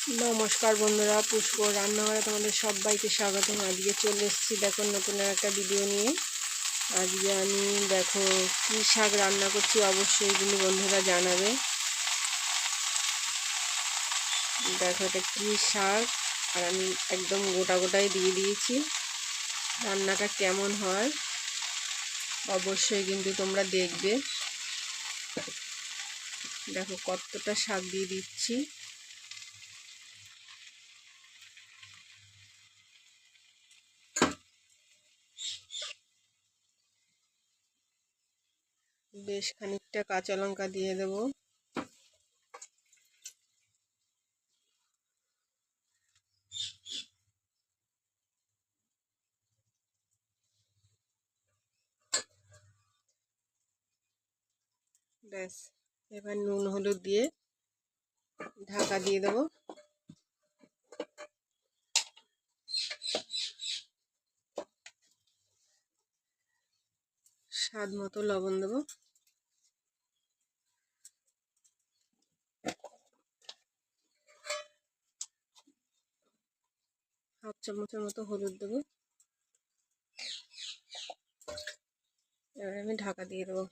নমস্কার বন্ধুরা, পুষ্প রান্নাঘরে তোমাদের সবাইকে স্বাগতম। আজকে চলে এসেছি দেখো নতুন একটা ভিডিও নিয়ে। আজকে আমি দেখো কী শাক রান্না করছি, অবশ্যই কিন্তু বন্ধুরা জানাবে। দেখো এটা কী শাক, আর আমি একদম গোটা গোটাই দিয়ে দিয়েছি। রান্নাটা কেমন হয় অবশ্যই কিন্তু তোমরা দেখবে। দেখো কতটা শাক দিয়ে দিচ্ছি। বেশ খানিকটা কাঁচা লঙ্কা দিয়ে দেবো। ব্যাস, এবার নুন হলুদ দিয়ে ঢাকা দিয়ে দেবো। স্বাদ মতো লবণ দেবো। হাফ চামচের মতো হলুদ দেবো। এবার আমি ঢাকা দিয়ে দেবো।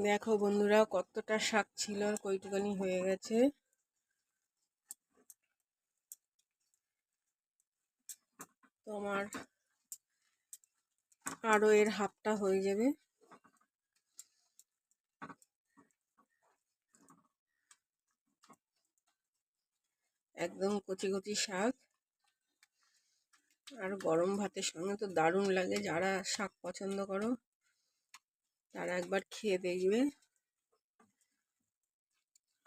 দেখো বন্ধুরা কতটা শাক ছিল আর কইটুকানি হয়ে গেছে। তোমার আরো এর হাফটা হয়ে যাবে। একদম কচি কচি শাক, আর গরম ভাতের সঙ্গে তো দারুণ লাগে। যারা শাক পছন্দ করো তারা একবার খেয়ে দেখবে।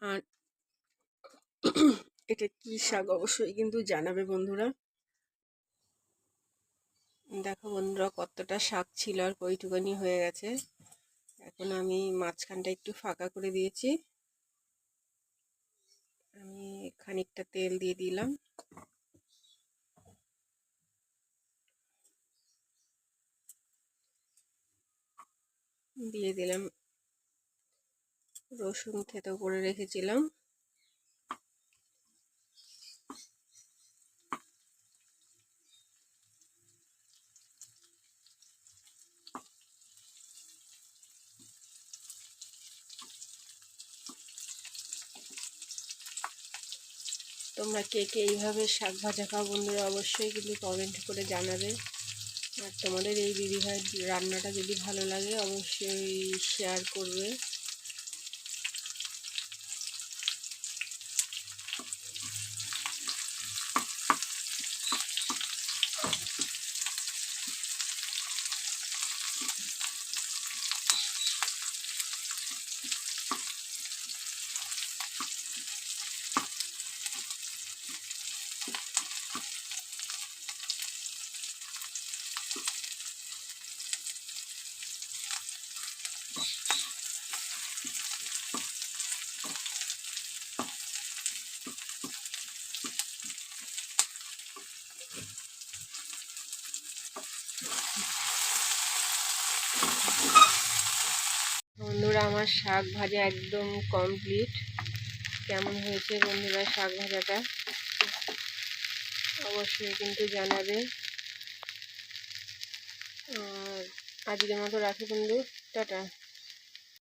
আর এটা কি শাক অবশ্যই কিন্তু জানাবে বন্ধুরা। দেখো বন্ধুরা কতটা শাক ছিল আর কইটুকানি হয়ে গেছে। এখন আমি মাঝখানটা একটু ফাঁকা করে দিয়েছি। আমি খানিকটা তেল দিয়ে দিলাম। দিয়ে দিলাম রসুন থেতো করে রেখেছিলাম। তোমরা কে কে এইভাবে শাক ভাজা খাও বন্ধুরা অবশ্যই কিন্তু কমেন্ট করে জানাবে। আর তোমাদের এই দিদিভাই রান্নাটা যদি ভালো লাগে অবশ্যই শেয়ার করবে। বন্ধুরা আমার শাক ভাজা একদম কমপ্লিট। কেমন হয়েছে বন্ধুরা শাক ভাজাটা অবশ্যই কিন্তু জানাবে। আর আজকের মতো রাখি বন্ধু, টাটা।